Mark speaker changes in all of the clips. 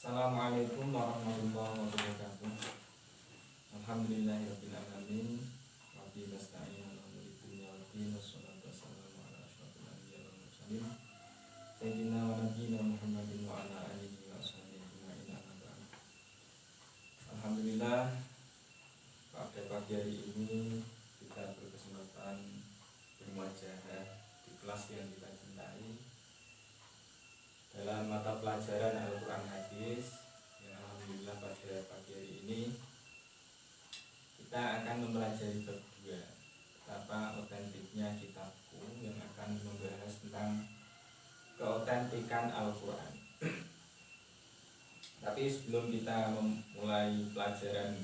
Speaker 1: Assalamualaikum warahmatullahi wabarakatuh. Alhamdulillahirabbil alamin. Wa bihi nasta'in ala umuri dunya waddin. Wassalatu wassalamu ala asyrofil anbiya'i wal mursalin sayyidina wa nabiyina Muhammadin wa ala alihi wa sahbihi ajma'in. Amma ba'd. Alhamdulillah, pada pagi hari ini kita berkesempatan bermuajahah di kelas yang kita cintai dalam mata pelajaran Al-Quran Hadis, yang alhamdulillah pada pagi hari ini kita akan mempelajari bab 2, betapa otentiknya kitabku, yang akan membahas tentang keotentikan Al-Quran. Tapi sebelum kita memulai pelajaran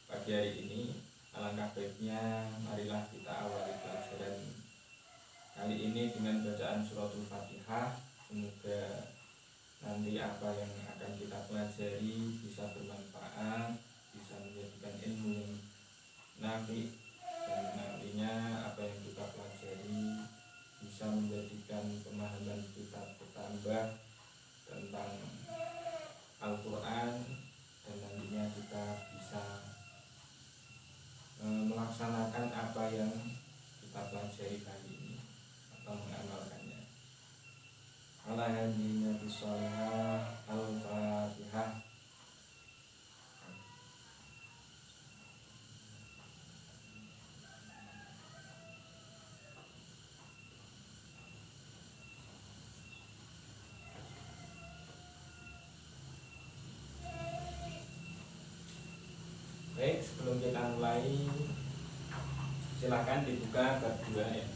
Speaker 1: pagi hari ini, alangkah baiknya marilah kita awali pelajaran kali ini dengan bacaan suratul Fatihah. Semoga nanti apa yang akan kita pelajari bisa bermanfaat, bisa menjadikan ilmu yang nafi, dan nantinya apa yang kita pelajari bisa menjadikan pemahaman kita bertambah tentang Al-Quran, dan nantinya kita bisa melaksanakan apa yang kita pelajari kali ini atau mengamalkannya. Ala hadina bisolihah. Al-Fatihah. Baik, sebelum kita mulai, silakan dibuka bab 2 ya.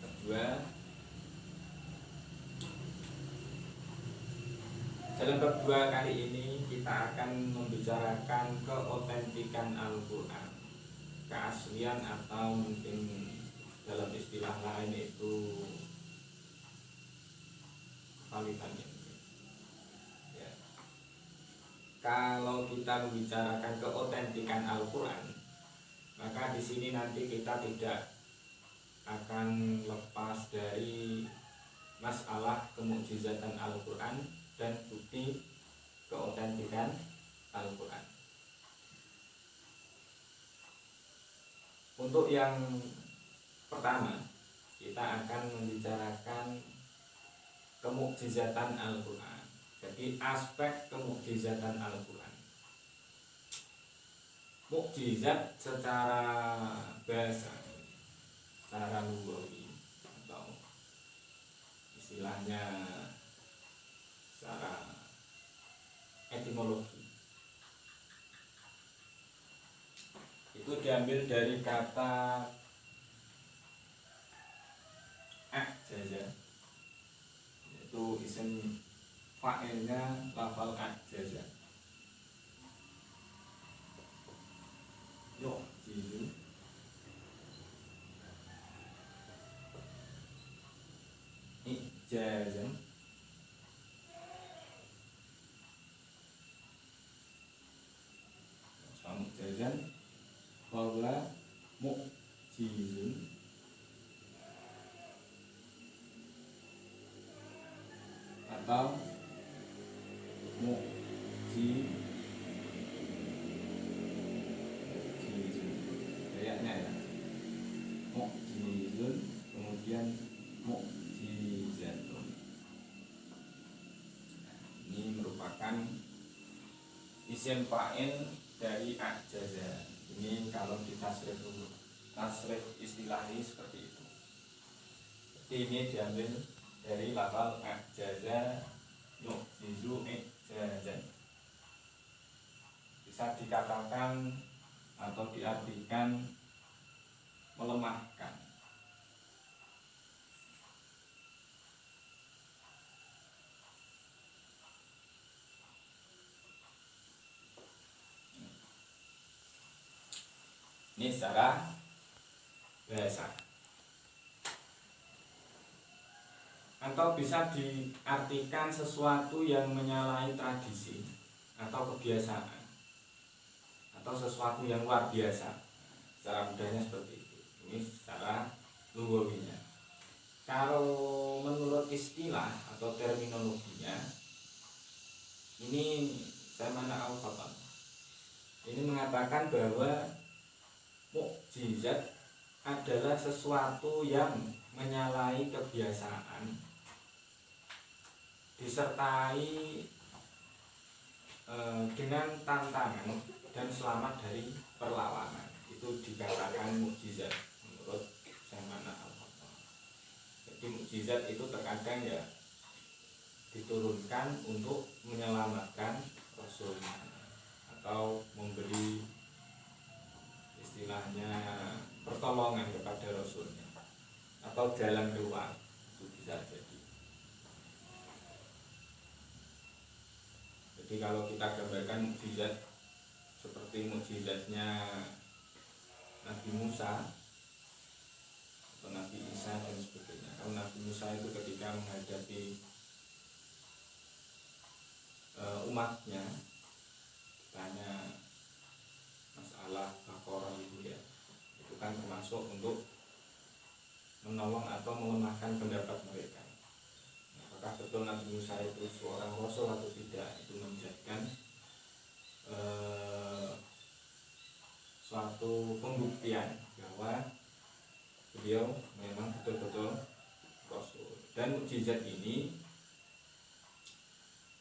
Speaker 1: Bab 2. Dalam bab 2 kali ini kita akan membicarakan keotentikan Al-Quran, keaslian atau mungkin dalam istilah lain itu kevalitannya. Ya. Kalau kita membicarakan keotentikan Al-Quran, maka di sini nanti kita tidak akan lepas dari masalah kemukjizatan Al-Quran dan bukti keotentikan Al-Quran. Untuk yang pertama, kita akan membicarakan kemukjizatan Al-Quran. Jadi aspek kemukjizatan Al-Quran. Mukjizat secara bahasa, secara lugawi, atau istilahnya secara etimologi, itu diambil dari kata a'jaza, yaitu isim fa'ilnya lafal a'jaza. Yu'jizu, i'jazan, mu'jazan, bahwa mu'jizun, atau mu'jizun, kayaknya ya, mu'jizun, kemudian mu'jizatun. Ini merupakan isim fa'il dari a'jaza. Ini kalau ditasrif istilahi seperti itu. Jadi ini diambil dari lafal a'jaza yu'jizu i'jazan. Bisa dikatakan atau diartikan melemahkan. Ini secara bahasa. Atau bisa diartikan sesuatu yang menyalahi tradisi atau kebiasaan, atau sesuatu yang luar biasa. Secara mudahnya seperti itu. Ini secara lugawinya. Kalau menurut istilah atau terminologinya, ini Sayyidina Al-Khattab ini mengatakan bahwa mukjizat adalah sesuatu yang menyalahi kebiasaan disertai dengan tantangan dan selamat dari perlawanan. Itu dikatakan mukjizat menurut Sayyidina Al-Khattab. Jadi mukjizat itu terkadang ya diturunkan untuk menyelamatkan Rasulnya atau memberi istilahnya pertolongan kepada Rasulnya atau jalan keluar, itu bisa jadi. Jadi kalau kita gambarkan mukjizat seperti mukjizatnya Nabi Musa atau Nabi Isa dan sebagainya. Kalau Nabi Musa itu ketika menghadapi umatnya, tanya masalah Baqarah itu ya, itu kan termasuk untuk menolong atau melemahkan pendapat mereka. Apakah betul Nabi Musa itu seorang rasul atau tidak, itu menjadikan suatu pembuktian bahwa beliau memang betul-betul rasul. Dan mukjizat ini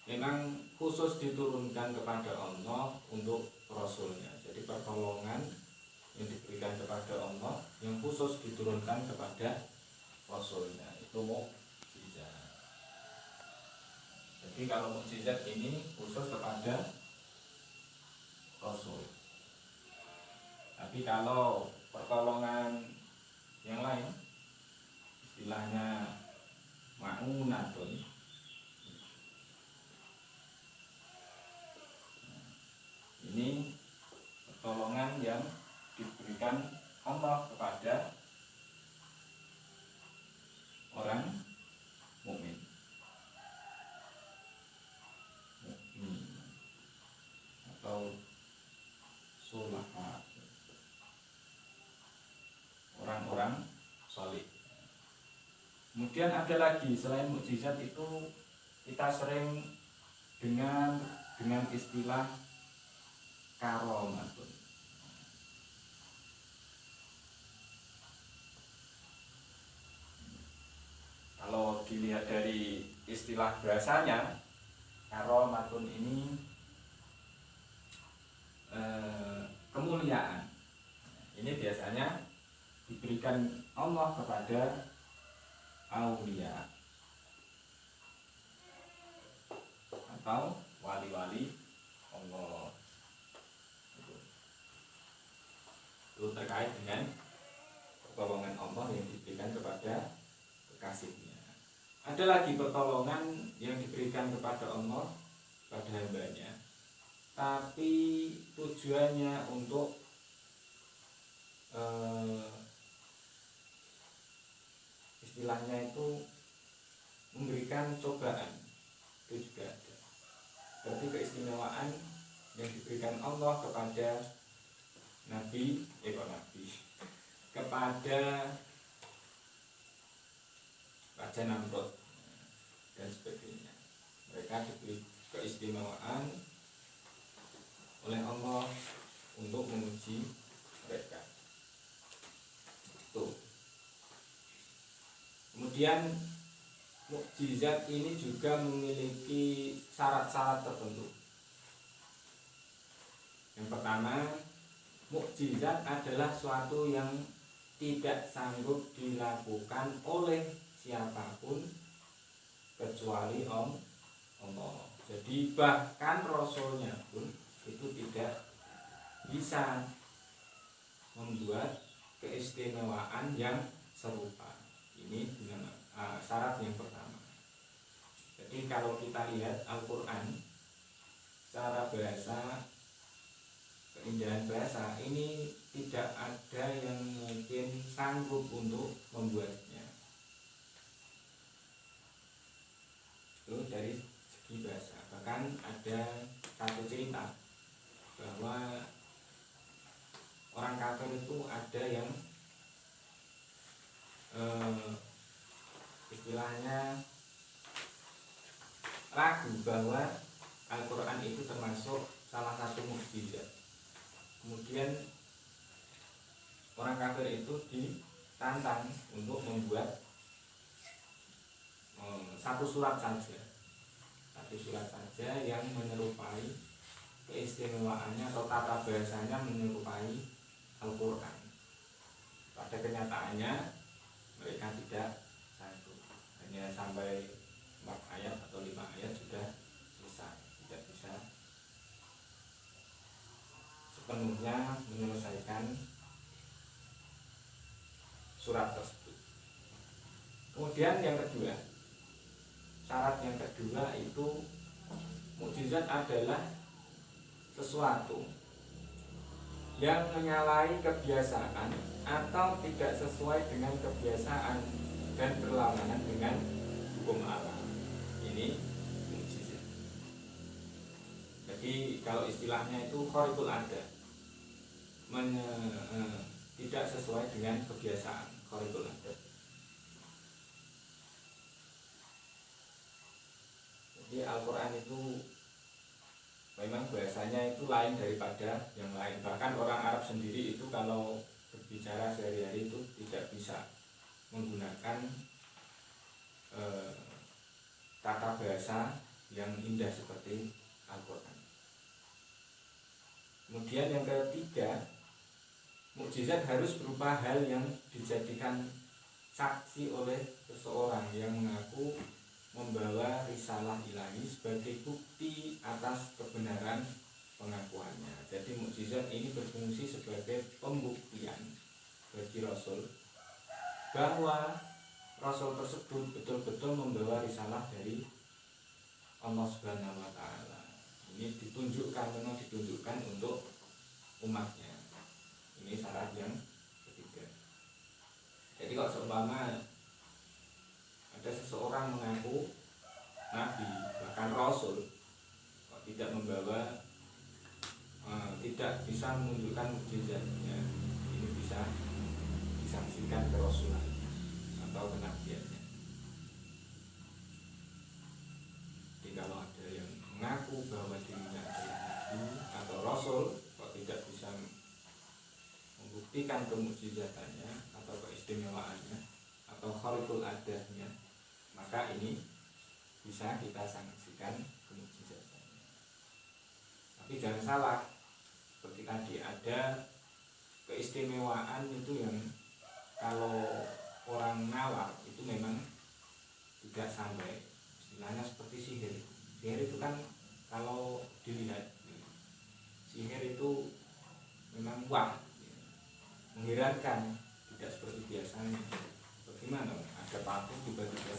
Speaker 1: memang khusus diturunkan kepada Allah untuk rasulnya. Jadi pertolongan yang diberikan kepada Allah yang khusus diturunkan kepada rasulnya, itu mukjizat. Jadi kalau mukjizat ini khusus kepada rasul. Tapi kalau pertolongan yang lain, istilahnya ma'unatun, ini pertolongan yang diberikan Allah kepada orang mukmin. Atau sulaha, orang-orang salih. Kemudian ada lagi selain mukjizat itu kita sering dengan istilah karomatun. Kalau dilihat dari istilah bahasanya, karomatun ini kemuliaan. Ini biasanya diberikan Allah kepada aulia atau wali-wali Allah. Itu terkait dengan pertolongan Allah yang diberikan kepada kekasihnya. Ada lagi pertolongan yang diberikan kepada Allah pada hambanya, tapi tujuannya untuk istilahnya itu memberikan cobaan. Itu juga ada. Berarti keistimewaan yang diberikan Allah kepada Nabi kepada Raja Namrud dan sebagainya. Mereka diberi keistimewaan oleh Allah untuk menguji mereka. Tuh. Kemudian mukjizat ini juga memiliki syarat-syarat tertentu. Yang pertama, mukjizat adalah suatu yang tidak sanggup dilakukan oleh siapapun kecuali Allah. Jadi bahkan Rasulnya pun itu tidak bisa membuat keistimewaan yang serupa. Ini dengan syarat yang pertama. Jadi kalau kita lihat Al-Quran secara bahasa, keindahan bahasa ini tidak ada yang mungkin sanggup untuk membuatnya. Itu dari segi bahasa. Bahkan ada satu cerita bahwa orang kafir itu ada yang istilahnya ragu bahwa Al-Quran itu termasuk salah satu mukjizat. Kemudian orang kafir itu ditantang untuk membuat satu surat saja yang menyerupai keistimewaannya atau tata bahasanya menyerupai Al-Quran. Pada kenyataannya mereka tidak sanggup, hanya sampai 4 ayat atau 5 ayat sudah selesai, tidak bisa sepenuhnya menyelesaikan surat tersebut. Kemudian yang kedua, syarat yang kedua itu mukjizat adalah sesuatu yang menyalahi kebiasaan atau tidak sesuai dengan kebiasaan dan berlawanan dengan hukum alam. Ini mukjizat. Jadi kalau istilahnya itu kharikul adat, tidak sesuai dengan kebiasaan, kharikul adat. Jadi Al-Quran itu memang bahasanya itu lain daripada yang lain. Bahkan orang Arab sendiri itu kalau berbicara sehari-hari itu tidak bisa menggunakan tata bahasa yang indah seperti Al-Quran. Kemudian yang ketiga, mukjizat harus berupa hal yang dijadikan saksi oleh seseorang yang mengaku membawa risalah ilahi sebagai bukti atas kebenaran pengakuannya. Jadi mukjizat ini berfungsi sebagai pembuktian bagi Rasul bahwa Rasul tersebut betul-betul membawa risalah dari Allah Subhanahu wa Ta'ala. Ini memang ditunjukkan untuk umatnya. Ini syarat yang ketiga. Jadi kalau seumpama ada seseorang mengaku nabi, bahkan rasul, kok tidak membawa, tidak bisa menunjukkan mukjizatnya, ini bisa disangsikan kerasulan atau kenabiannya. Jadi kalau ada yang mengaku bahwa dirinya adalah nabi atau rasul, kok tidak bisa membuktikan kemukjizatannya atau keistimewaannya atau kharikul adahnya, maka ini bisa kita sanksikan kemukjizatannya. Tapi jangan salah, seperti tadi ada keistimewaan itu yang kalau orang nalar itu memang tidak sampai, istilahnya seperti sihir. Sihir itu kan kalau dilihat, sihir itu memang wah, mengherankan, tidak seperti biasanya. Bagaimana? Ada patung tiba-tiba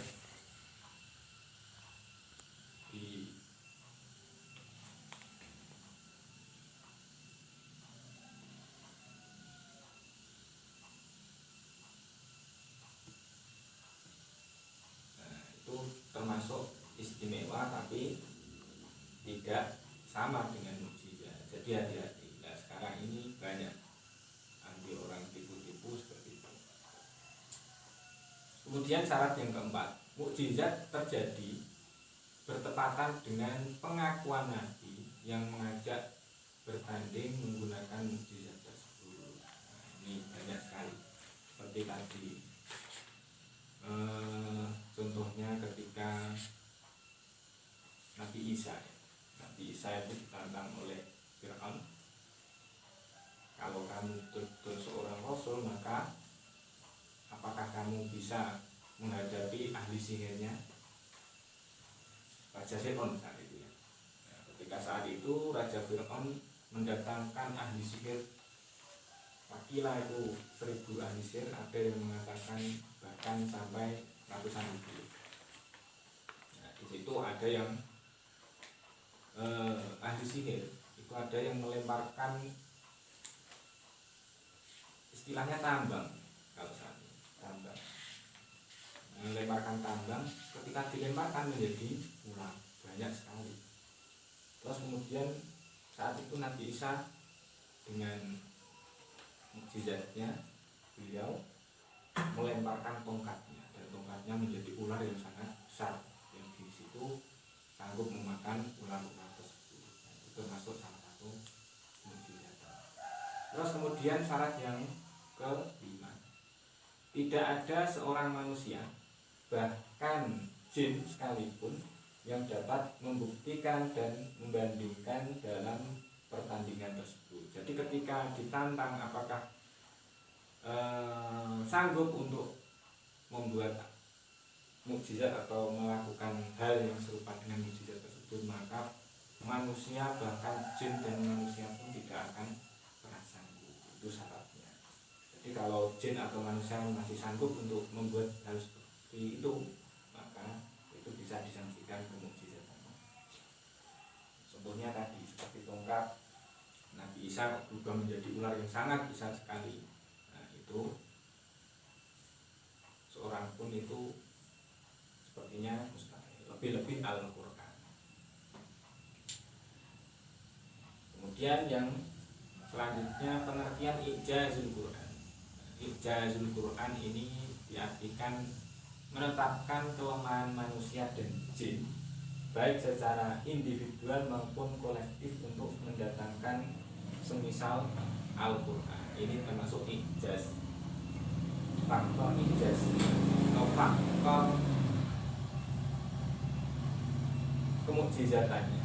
Speaker 1: di itu termasuk istimewa tapi tidak sama dengan mukjizat. Jadi hati-hati. Nah, sekarang ini banyak anti orang tipu-tipu seperti itu. Kemudian syarat yang keempat, mukjizat terjadi bertepatan dengan pengakuan Nabi yang mengajak bertanding menggunakan mukjizat tersebut. Nah, ini banyak sekali. Seperti tadi, contohnya ketika Nabi Isa itu ditantang oleh Fir'aun, kalau kamu betul seorang rasul, maka apakah kamu bisa menghadapi ahli sihirnya Raja Fir'aun saat itu ya. Nah, ketika saat itu Raja Fir'aun mendatangkan ahli sihir, wakilah itu 1000 ahli sihir, ada yang mengatakan bahkan sampai ratusan ribu. Nah, di situ ada yang ahli sihir itu ada yang melemparkan istilahnya tambang, kalau saat ini tambang, melemparkan tambang, ketika dilemparkan menjadi ular banyak sekali. Terus kemudian saat itu Nabi Isa dengan mukjizatnya beliau melemparkan tongkatnya, dan tongkat
Speaker 2: dapatnya menjadi ular yang sangat besar, yang di situ sanggup memakan ular-ular tersebut. Itu termasuk salah satu mukjizat. Terus kemudian syarat yang kelima, tidak ada seorang manusia bahkan jin sekalipun yang dapat membuktikan dan membandingkan dalam pertandingan tersebut. Jadi ketika ditantang apakah sanggup untuk membuat mukjizat atau melakukan hal yang serupa dengan mukjizat tersebut, maka manusia bahkan jin dan manusia pun tidak akan pernah sanggup. Itu syaratnya. Jadi kalau jin atau manusia masih sanggup untuk membuat hal seperti itu, maka itu bisa disangsikan kemukjizatan. Contohnya tadi seperti tongkat Nabi Isa berubah menjadi ular yang sangat besar sekali. Nah, itu seorang pun itu sepertinya mustahil, lebih-lebih Al-Quran. Kemudian yang selanjutnya pengertian ijazul Quran. Ijazul Quran ini diartikan menetapkan kelemahan manusia dan jin baik secara individual maupun kolektif untuk mendatangkan semisal Al-Quran. Ini termasuk ijaz, faktor ijaz atau faktor kemukjizatannya.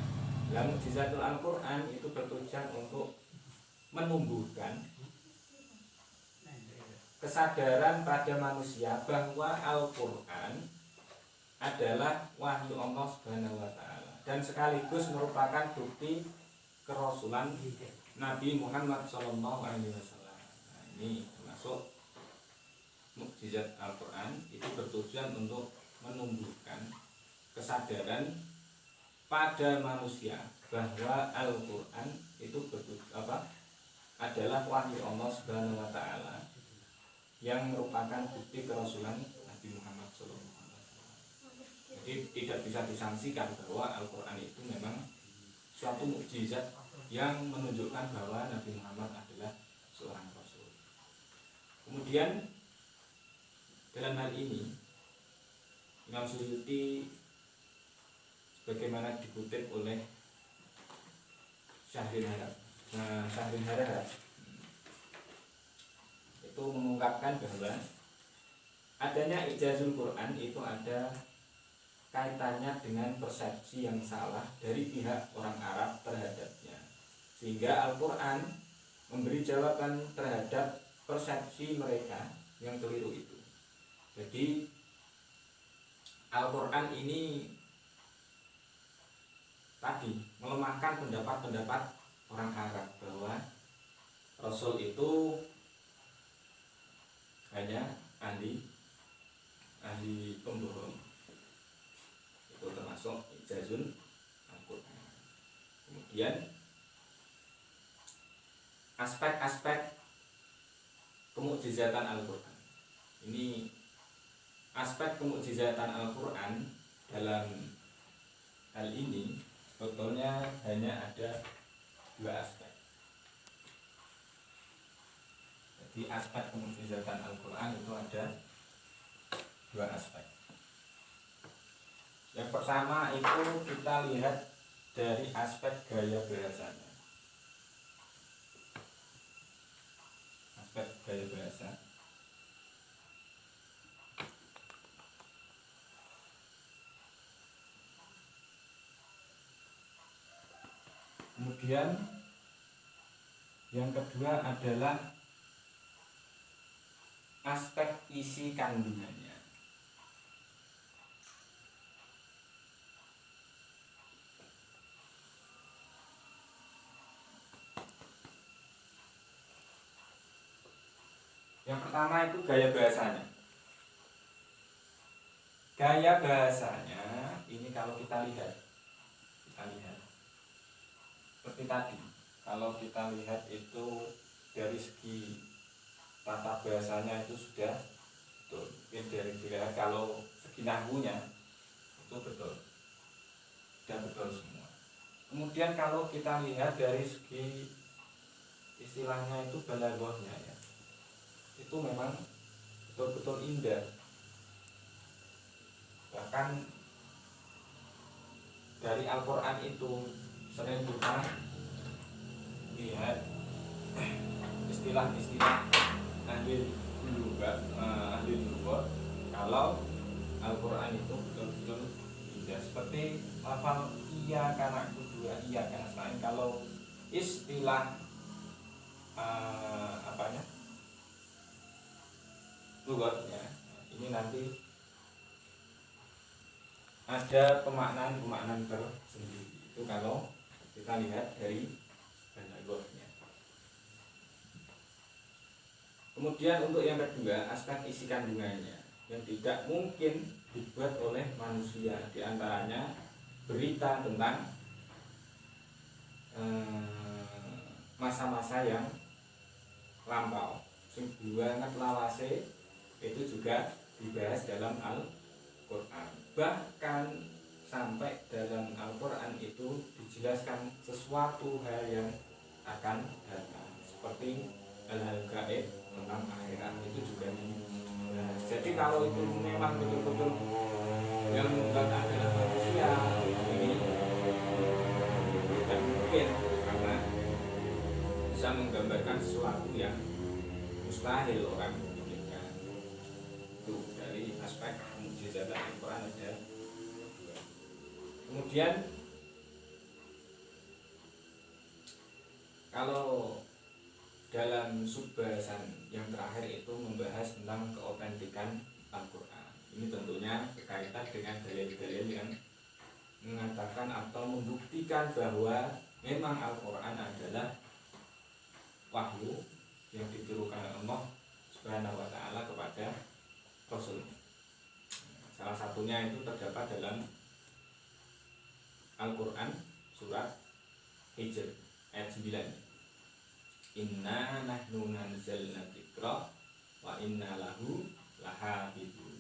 Speaker 2: Dalam mukjizatul Al-Quran itu bertujuan untuk menumbuhkan kesadaran pada manusia bahwa Al-Quran adalah wahyu Allah Subhanahu wa Ta'ala dan sekaligus merupakan bukti kerasulan Nabi Muhammad Sallallahu Alaihi Wasallam. Nah, ini termasuk mukjizat Al-Quran, itu bertujuan untuk menumbuhkan kesadaran pada manusia bahwa Al-Quran itu adalah wahyu Allah Subhanahu wa Ta'ala yang merupakan bukti kerasulan Nabi Muhammad SAW. Jadi tidak bisa disangsikan bahwa Al-Quran itu memang suatu mukjizat yang menunjukkan bahwa Nabi Muhammad adalah seorang rasul. Kemudian dalam hal ini Imam Suyuti sebagaimana dikutip oleh Syahrin Harahap itu mengungkapkan bahwa adanya ijazul Quran itu ada kaitannya dengan persepsi yang salah dari pihak orang Arab terhadapnya, sehingga Al-Quran memberi jawaban terhadap persepsi mereka yang keliru itu. Jadi Al-Quran ini tadi melemahkan pendapat-pendapat orang Arab bahwa Rasul itu hanya ahli pembohong. Itu termasuk ijazul Al-Quran. Kemudian aspek-aspek kemukjizatan Al-Quran. Ini aspek kemukjizatan Al-Quran dalam hal ini sebetulnya hanya ada dua aspek. Jadi aspek kemukjizatan Al-Quran itu ada dua aspek. Yang pertama itu kita lihat dari aspek gaya bahasanya. Aspek gaya bahasa. Kemudian yang kedua adalah aspek isi kandungannya. Yang pertama itu gaya bahasanya. Gaya bahasanya ini kalau kita lihat seperti tadi. Kalau kita lihat itu dari segi tata bahasanya itu sudah betul. Dari dilihat kalau segi nahwunya itu betul, sudah betul semua. Kemudian kalau kita lihat dari segi istilahnya itu balaghahnya ya, itu memang betul-betul indah.
Speaker 1: Bahkan dari Al-Quran itu sering kita lihat istilah-istilah ahli lughah kalau Al-Quran itu betul-betul indah, seperti lafal iya karena kedua iya karena selain. Kalau istilah apanya lughatnya ini nanti ada pemaknaan tersendiri. Itu kalau kita lihat dari balaghahnya. Kemudian untuk yang kedua, aspek isi kandungannya yang tidak mungkin dibuat oleh manusia, diantaranya berita tentang masa-masa yang lampau, sing banget lawase, itu juga dibahas dalam Al-Quran. Bahkan sampai dalam Al-Quran itu dijelaskan sesuatu hal yang akan datang, seperti hal-hal gaib tentang akhirat itu juga dibahas. Jadi kalau itu memang betul-betul yang membuat adalah manusia, ini tidak mungkin, karena bisa menggambarkan sesuatu yang mustahil orang memikirkan. Itu dari aspek mukjizat Al-Quran ada. Kemudian kalau dalam subbahasan yang terakhir itu membahas tentang keautentikan Al-Quran. Ini tentunya berkaitan dengan dalil-dalil yang mengatakan atau membuktikan bahwa memang Al-Quran adalah wahyu yang diturunkan Allah Subhanahu wa Ta'ala kepada Rasul. Salah satunya itu terdapat dalam Al-Quran surat Hijr ayat 9. Inna nahnu nazzalna dzikra wa inna lahu lahafizun.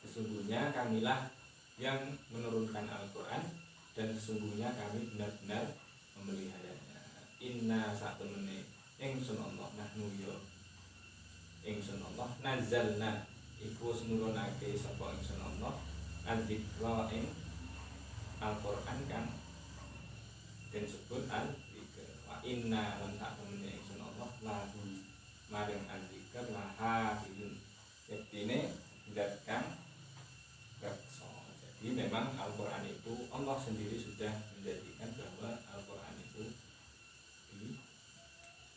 Speaker 1: Sesungguhnya kamilah yang menurunkan Al-Quran dan sesungguhnya kami benar-benar memeliharanya. Inna satemene ingsun Allah nahnu ya ingsun Allah nazzalna iku nurunake sapa ingsun Allah dzikra ing Al-Quran kan den sebut wa inna lan ta'lamuna ingsun Allah lahu maring adzikr laha bidun. Yaktine zat kang reksa. Jadi memang Al-Quran itu Allah sendiri sudah menjadikan bahwa Al-Quran itu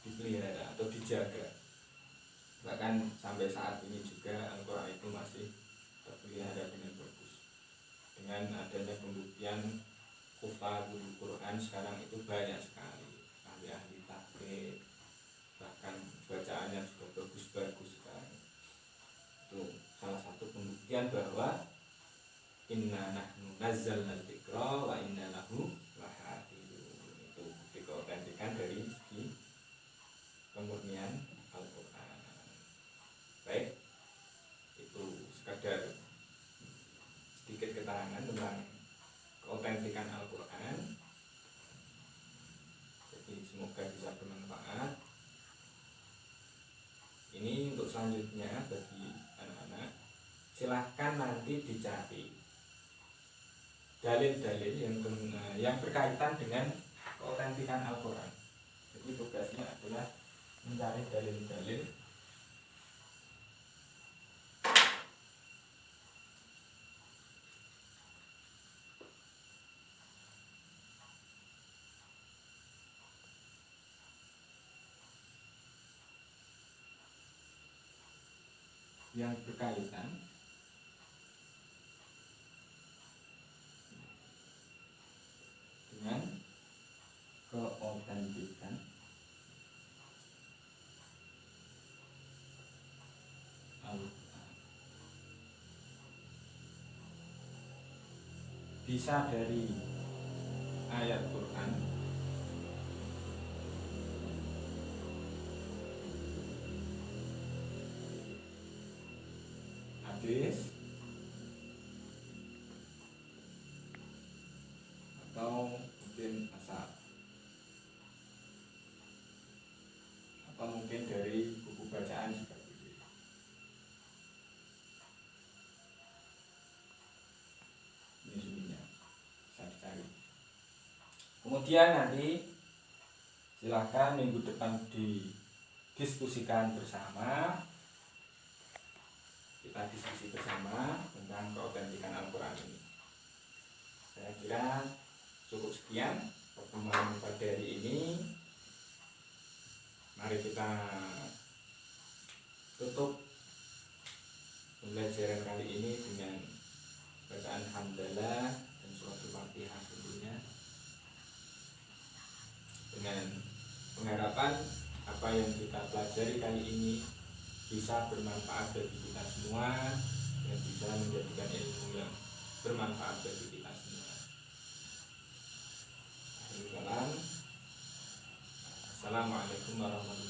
Speaker 1: dipelihara atau dijaga. Bahkan sampai saat ini juga Al-Quran itu masih terpelihara dengan bagus. Dengan adanya pembuktian kufatul Quran sekarang itu banyak sekali, ahli tahqiq, bahkan bacaannya juga bagus-bagus sekali. Itu salah satu pembuktian bahwa inna nahnu nazzalna dzikra wa inna lahu lahafizun. Itu bukti keautentikan dari segi kemurnian Al-Quran. Baik, itu sekadar sedikit keterangan tentang keautentikan Al-Quran. Jadi semoga bisa bermanfaat. Ini untuk selanjutnya bagi anak-anak, silahkan nanti dicari dalil-dalil yang berkaitan dengan keautentikan Al-Quran. Jadi tugasnya adalah mencari dalil-dalil yang berkaitan dengan keautentikan Al-Quran. Bisa dari ayat Quran, hadis, atau mungkin asal, atau mungkin dari buku bacaan seperti itu. Kemudian nanti silakan minggu depan didiskusikan bersama, kita diskusi bersama tentang keautentikan Al-Quran ini. Saya kira cukup sekian pertemuan pada hari ini. Mari kita tutup pembelajaran kali ini dengan bacaan hamdalah dan suratul Fatihah tentunya, dengan pengharapan apa yang kita pelajari kali ini bisa bermanfaat bagi kita semua dan bisa menjadikan ilmu yang bermanfaat bagi kita semua. Assalamualaikum warahmatullahi wabarakatuh.